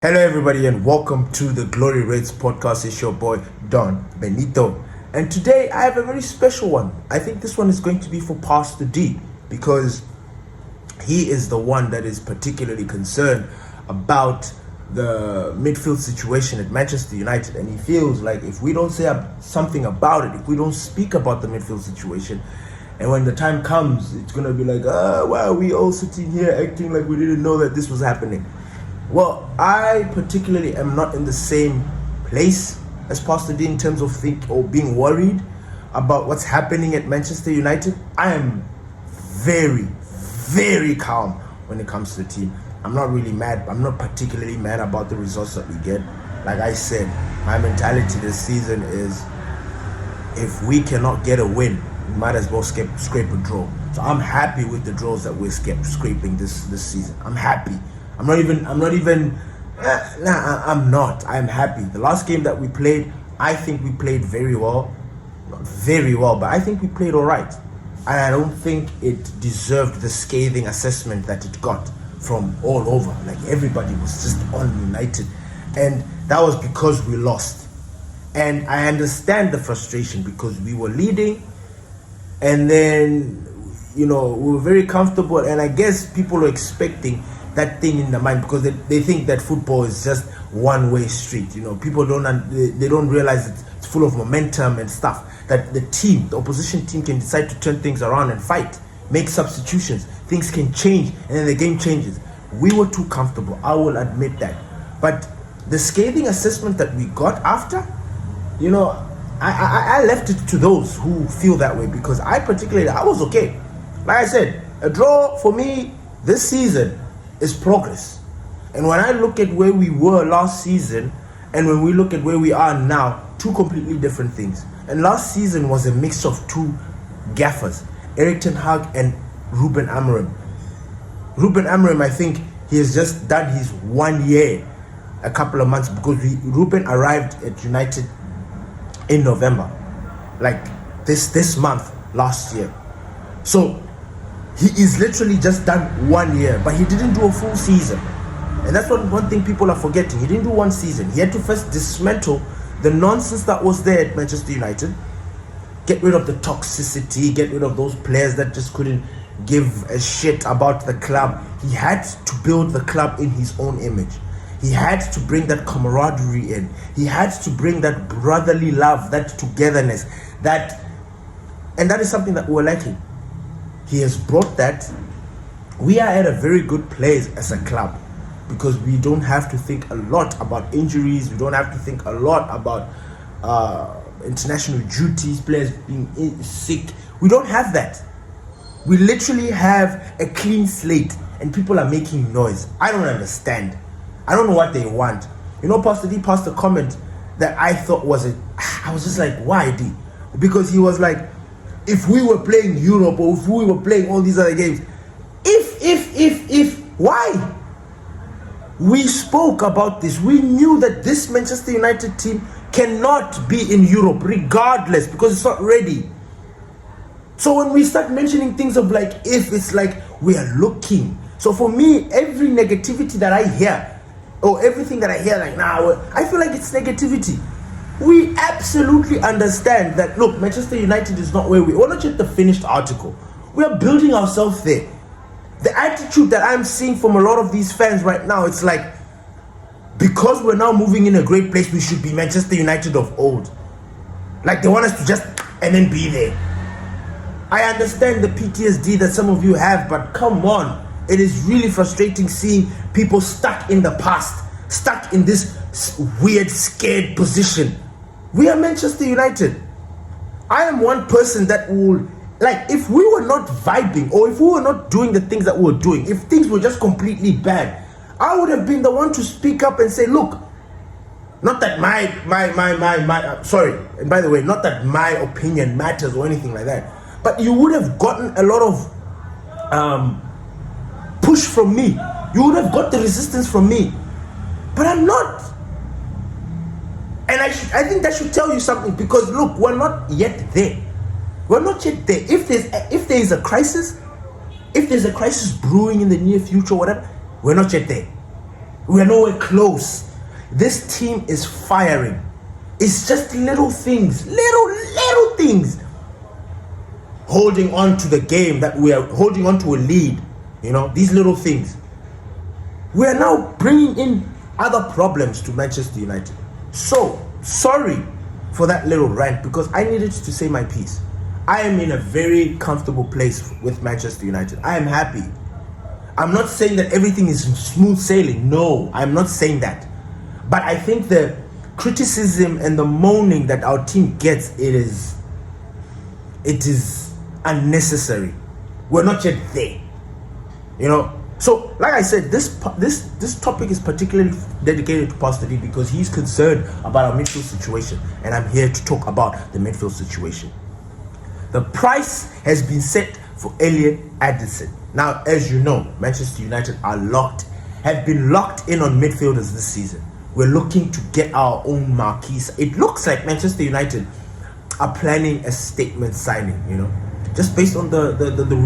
Hello, everybody, and welcome to the Glory Rates podcast. It's your boy Don Benito, and today I have a very special one. I think this one is going to be for Pastor D because he is the one that is particularly concerned about the midfield situation at Manchester United, and he feels like if we don't say something about it, if we don't speak about the midfield situation, and when the time comes, it's gonna be like, why are we all sitting here acting like we didn't know that this was happening? Well, I particularly am not in the same place as Pastor D in terms of being worried about what's happening at Manchester United. I am very, very calm when it comes to the team. I'm not really mad. I'm not particularly mad about the results that we get. Like I said, my mentality this season is if we cannot get a win, we might as well scrape a draw. So I'm happy with the draws that we're scraping this season. I'm happy. I'm not. I'm happy. The last game that we played, I think we played very well. Not very well, but I think we played all right. And I don't think it deserved the scathing assessment that it got from all over. Like, everybody was just on United. And that was because we lost. And I understand the frustration because we were leading. And then, we were very comfortable. And I guess people are expecting that thing in the mind because they think that football is just one-way street. People don't realize it's full of momentum and stuff. That the opposition team can decide to turn things around and fight, make substitutions. Things can change and then the game changes. We were too comfortable, I will admit that. But the scathing assessment that we got after, I left it to those who feel that way because I was okay. Like I said, a draw for me this season is progress. And when I look at where we were last season and when we look at where we are now, two completely different things. And last season was a mix of two gaffers, Erik ten Hag and Ruben Amorim. Ruben Amorim, I think he has just done his 1 year a couple of months because Ruben arrived at United in November, like this month last year. So he is literally just done 1 year, but he didn't do a full season. And that's one thing people are forgetting. He didn't do one season. He had to first dismantle the nonsense that was there at Manchester United, get rid of the toxicity, get rid of those players that just couldn't give a shit about the club. He had to build the club in his own image. He had to bring that camaraderie in. He had to bring that brotherly love, that togetherness, and that is something that we're lacking. He has brought that. We are at a very good place as a club because we don't have to think a lot about injuries. We don't have to think a lot about international duties, players being sick. We don't have that. We literally have a clean slate and people are making noise. I don't understand. I don't know what they want. Pastor D passed a comment that I thought I was just like, why D? Because he was like, if we were playing Europe or if we were playing all these other games, why? We spoke about this. We knew that this Manchester United team cannot be in Europe regardless because it's not ready. So when we start mentioning things of like, if it's like we are looking. So for me, every negativity that I hear or everything that I hear like now, I feel like it's negativity. We absolutely understand that, look, Manchester United is not where we're not yet the finished article. We are building ourselves there. The attitude that I'm seeing from a lot of these fans right now, it's like, because we're now moving in a great place, we should be Manchester United of old. Like they want us to just and then be there. I understand the PTSD that some of you have, but come on. It is really frustrating seeing people stuck in the past, stuck in this weird, scared position. We are Manchester United. I am one person that will, like, if we were not vibing or if we were not doing the things that we were doing, if things were just completely bad, I would have been the one to speak up and say, look, not that sorry, and by the way, not that my opinion matters or anything like that, but you would have gotten a lot of push from me. You would have got the resistance from me. But I'm not. And I think that should tell you something because look, we're not yet there. We're not yet there. If there is a crisis, if there's a crisis brewing in the near future, whatever, we're not yet there. We're nowhere close. This team is firing. It's just little things, little things. Holding on to the game, that we are holding on to a lead. You know, these little things. We are now bringing in other problems to Manchester United. So, sorry for that little rant, because I needed to say my piece. I am in a very comfortable place with Manchester United. I am happy. I'm not saying that everything is smooth sailing. No, I'm not saying that. But I think the criticism and the moaning that our team gets, it is unnecessary. We're not yet there. You know? So, like I said, this topic is particularly dedicated to Pastor D because he's concerned about our midfield situation, and I'm here to talk about the midfield situation. The price has been set for Elliot Anderson. Now, as you know, Manchester United have been locked in on midfielders this season. We're looking to get our own marquees. It looks like Manchester United are planning a statement signing, you know. Just based on the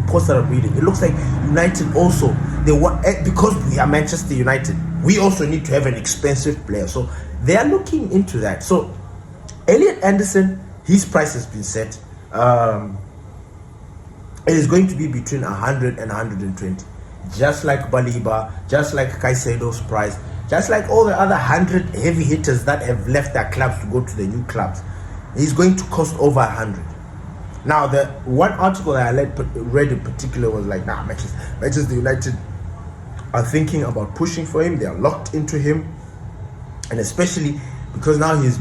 reports that I'm reading, it looks like United also, they want, because we are Manchester United, we also need to have an expensive player. So they are looking into that. So Elliot Anderson, his price has been set. It is going to be between 100 and 120. Just like Baliba, just like Caicedo's price, just like all the other 100 heavy hitters that have left their clubs to go to the new clubs. He's going to cost over 100. Now, the one article that I read in particular was like, nah, Manchester United are thinking about pushing for him. They are locked into him. And especially because now because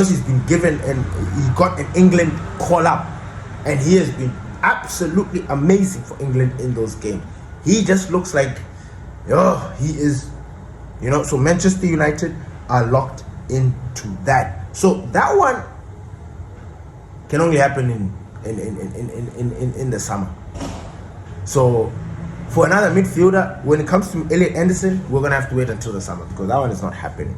he's been given and he got an England call up. And he has been absolutely amazing for England in those games. He just looks like, he is, you know. So Manchester United are locked into that. So that one can only happen in the summer. So for another midfielder, when it comes to Elliot Anderson, we're gonna have to wait until the summer because that one is not happening.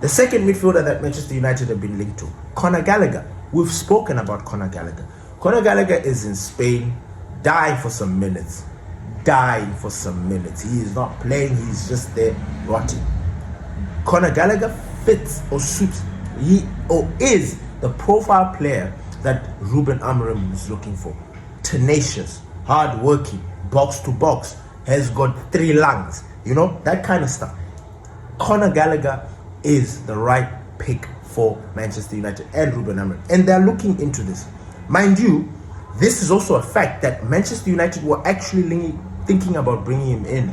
The second midfielder that Manchester United have been linked to, Conor Gallagher. We've spoken about Conor Gallagher. Conor Gallagher is in Spain, dying for some minutes. He is not playing, he's just there rotting. Conor Gallagher fits or suits, is the profile player that Ruben Amorim is looking for. Tenacious, hard-working, box to box, has got 3 lungs, you know, that kind of stuff. Conor Gallagher is the right pick for Manchester United and Ruben Amorim, and they're looking into this. Mind you, this is also a fact that Manchester United were actually thinking about bringing him in.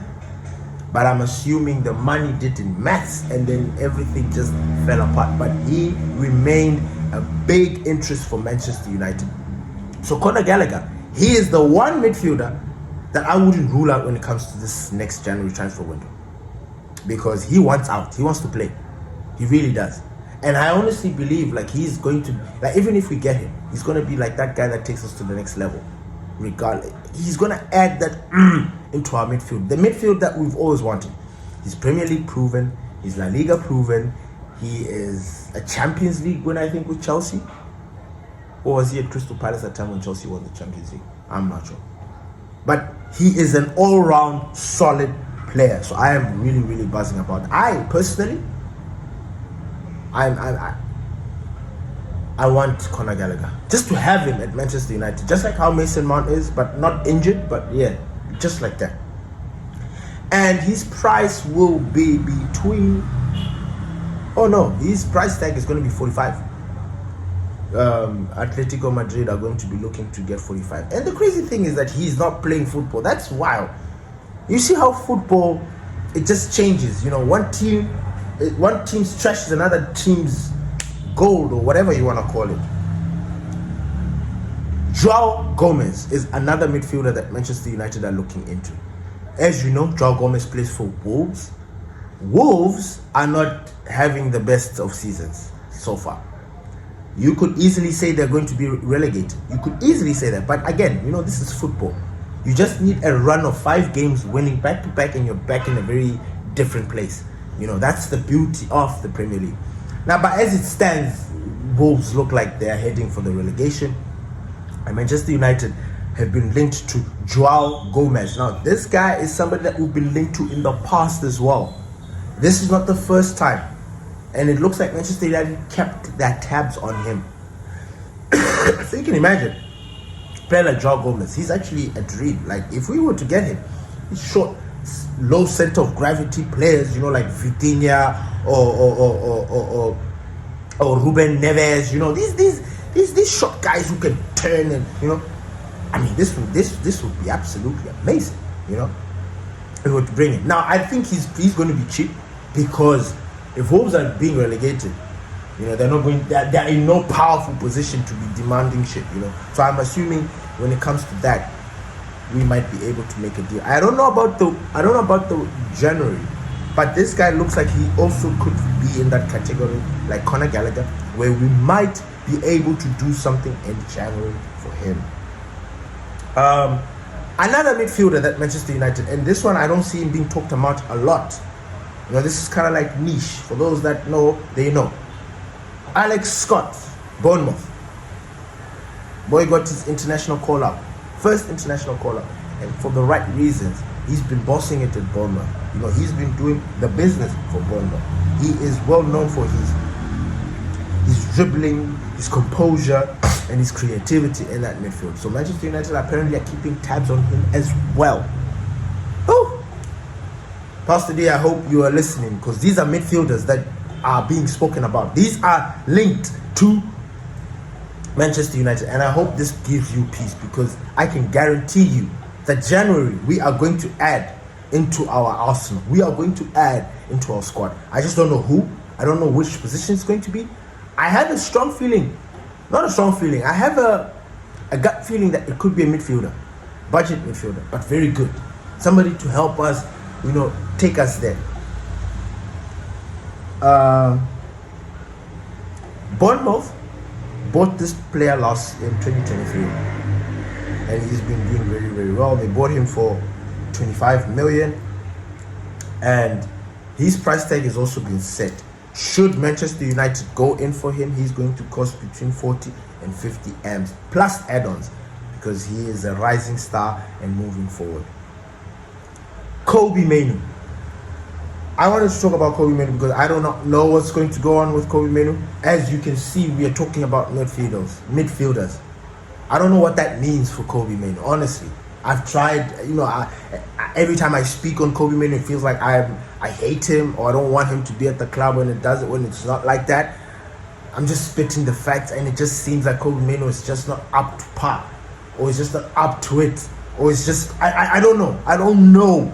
But I'm assuming the money didn't match and then everything just fell apart. But he remained a big interest for Manchester United. So Conor Gallagher, he is the one midfielder that I wouldn't rule out when it comes to this next January transfer window. Because he wants out. He wants to play. He really does. And I honestly believe like he's going to, like even if we get him, he's going to be like that guy that takes us to the next level. Regardless, he's going to add that into our midfield. The midfield that we've always wanted. He's Premier League proven. He's La Liga proven. He is a Champions League winner, I think, with Chelsea. Or was he at Crystal Palace at the time when Chelsea won the Champions League? I'm not sure. But he is an all-round solid player. So I am really, really buzzing about it. I personally, I want Conor Gallagher just to have him at Manchester United, just like how Mason Mount is, but not injured, but yeah, just like that. And his price will be between, his price tag is going to be 45. Atletico Madrid are going to be looking to get 45. And the crazy thing is that he's not playing football. That's wild. You see how football, it just changes. You know, one team's trash is another team's gold, or whatever you want to call it. Joao Gomes is another midfielder that Manchester United are looking into. As you know, Joao Gomes plays for Wolves. Wolves are not having the best of seasons so far. You could easily say they're going to be relegated. You could easily say that. But again, you know, this is football. You just need a run of 5 games winning back to back and you're back in a very different place. You know, that's the beauty of the Premier League. Now, but as it stands, Wolves look like they're heading for the relegation. And Manchester United have been linked to Joao Gomes. Now, this guy is somebody that we've been linked to in the past as well. This is not the first time. And it looks like Manchester United kept their tabs on him. So you can imagine, a player like Joao Gomes, he's actually a dream. Like, if we were to get him, he's short, low center of gravity players, you know, like Vitinha or Ruben Neves, you know, these short guys who can turn and, you know, I mean, this would be absolutely amazing, you know, if we were to bring him. Now, I think he's going to be cheap, because if Wolves are being relegated, you know, they're in no powerful position to be demanding shit, you know. So I'm assuming when it comes to that, we might be able to make a deal. I don't know about the January, but this guy looks like he also could be in that category, like Conor Gallagher, where we might be able to do something in January for him. Another midfielder that Manchester United, and this one I don't see him being talked about a lot. You know, this is kind of like niche. For those that know, they know. Alex Scott, Bournemouth. Boy got his international call-up. First international call-up. And for the right reasons. He's been bossing it at Bournemouth. You know, he's been doing the business for Bournemouth. He is well known for his dribbling, his composure, and his creativity in that midfield. So Manchester United apparently are keeping tabs on him as well. Oh, Pastor D, I hope you are listening, because these are midfielders that are being spoken about. These are linked to Manchester United, and I hope this gives you peace, because I can guarantee you that January we are going to add into our arsenal. We are going to add into our squad. I just don't know who. I don't know which position it's going to be. I have a strong feeling, not a strong feeling, I have a gut feeling that it could be a midfielder, budget midfielder, but very good. Somebody to help us, you know, take us there. Bournemouth bought this player in 2023, and he's been doing very, very well. They bought him for 25 million, and his price tag has also been set. Should Manchester United go in for him, he's going to cost between 40 and 50 M's plus add-ons, because he is a rising star and moving forward. Kobbie Mainoo. I wanted to talk about Kobbie Mainoo because I do not know what's going to go on with Kobbie Mainoo. As you can see, we are talking about midfielders. I don't know what that means for Kobbie Mainoo, honestly. I've tried, you know, every time I speak on Kobbie Mainoo, it feels like I hate him, or I don't want him to be at the club when it's not like that. I'm just spitting the facts, and it just seems like Kobbie Mainoo is just not up to par, or it's just not up to it, or it's just, I don't know. I don't know.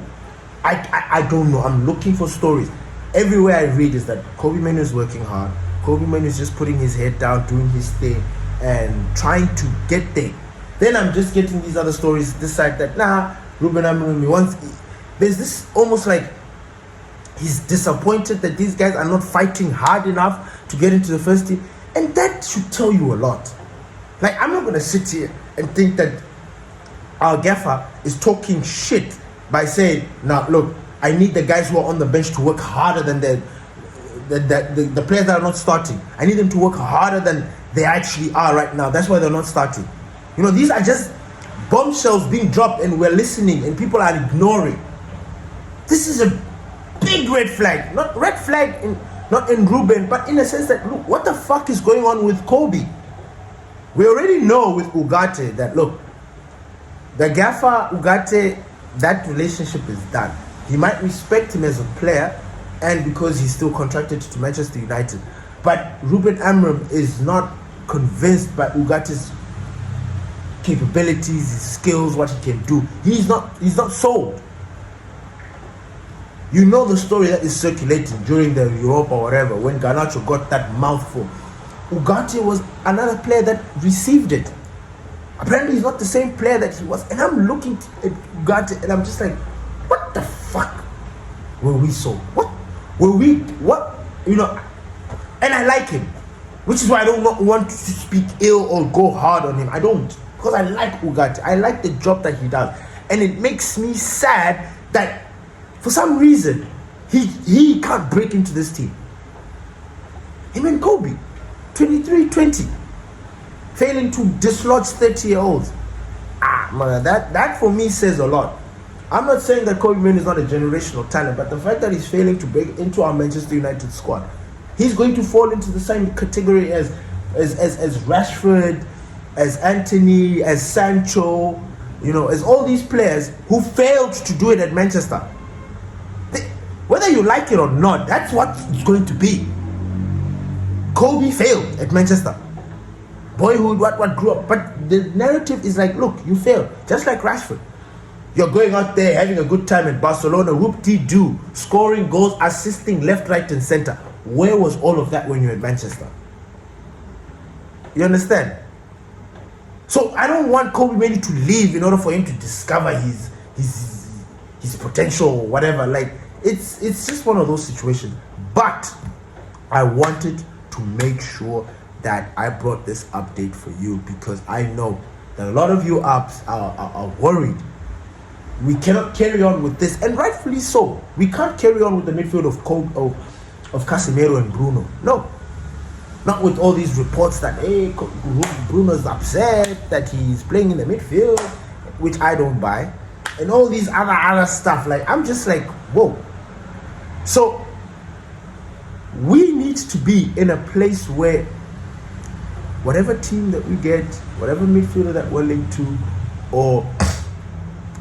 I'm looking for stories. Everywhere I read is that Kobbie Mainoo is working hard. Kobbie Mainoo is just putting his head down, doing his thing, and trying to get there. Then I'm just getting these other stories this side that Ruben Amorim there's this almost like he's disappointed that these guys are not fighting hard enough to get into the first team, and that should tell you a lot. Like, I'm not gonna sit here and think that our gaffer is talking shit by saying, now look, I need the guys who are on the bench to work harder than the players that are not starting. I need them to work harder than they actually are right now. That's why they're not starting. You know, these are just bombshells being dropped, and we're listening and people are ignoring. This is a big red flag. Not red flag not in Ruben, but in a sense that, look, what the fuck is going on with Kobbie? We already know with Urgate that, look, the gaffer Urgate, that relationship is done. He might respect him as a player, and because he's still contracted to Manchester United. But Ruben Amorim is not convinced by Urgate's capabilities, his skills, what he can do. He's not sold. You know the story that is circulating during the Europa or whatever, when Garnacho got that mouthful. Urgate was another player that received it. Apparently he's not the same player that he was. And I'm looking at Urgate and I'm just like, what the fuck were we sold? What? You know, and I like him. Which is why I don't want to speak ill or go hard on him. I don't. Because I like Urgate. I like the job that he does. And it makes me sad that for some reason he can't break into this team. Him and Kobbie, 23-20, failing to dislodge 30-year-olds. man, that for me says a lot. I'm not saying that Kobe Mainoo is not a generational talent, but the fact that he's failing to break into our Manchester United squad, he's going to fall into the same category as Rashford, as Anthony, as Sancho, as all these players who failed to do it at Manchester. Whether you like it or not, that's what it's going to be. Kobe failed at Manchester. Boyhood, what grew up. But the narrative is like, look, you failed. Just like Rashford. You're going out there having a good time at Barcelona, whoop-de-doo, scoring goals, assisting left, right, and center. Where was all of that when you were at Manchester? You understand? So I don't want Kobe Mainoo to leave in order for him to discover his potential or whatever. Like, it's just one of those situations. But I wanted to make sure that I brought this update for you, because I know that a lot of you are worried. We cannot carry on with this, and rightfully so. We can't carry on with the midfield of Casemiro and Bruno. No. Not with all these reports that, hey, Bruno's upset that he's playing in the midfield, which I don't buy. And all these other stuff. Like, I'm just like, whoa. So, we need to be in a place where whatever team that we get, whatever midfielder that we're linked to, or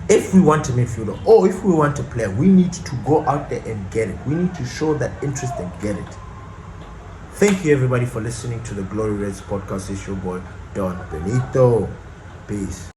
if we want a midfielder, or if we want a player, we need to go out there and get it. We need to show that interest and get it. Thank you, everybody, for listening to the Glory Reds podcast. It's your boy, Don Benito. Peace.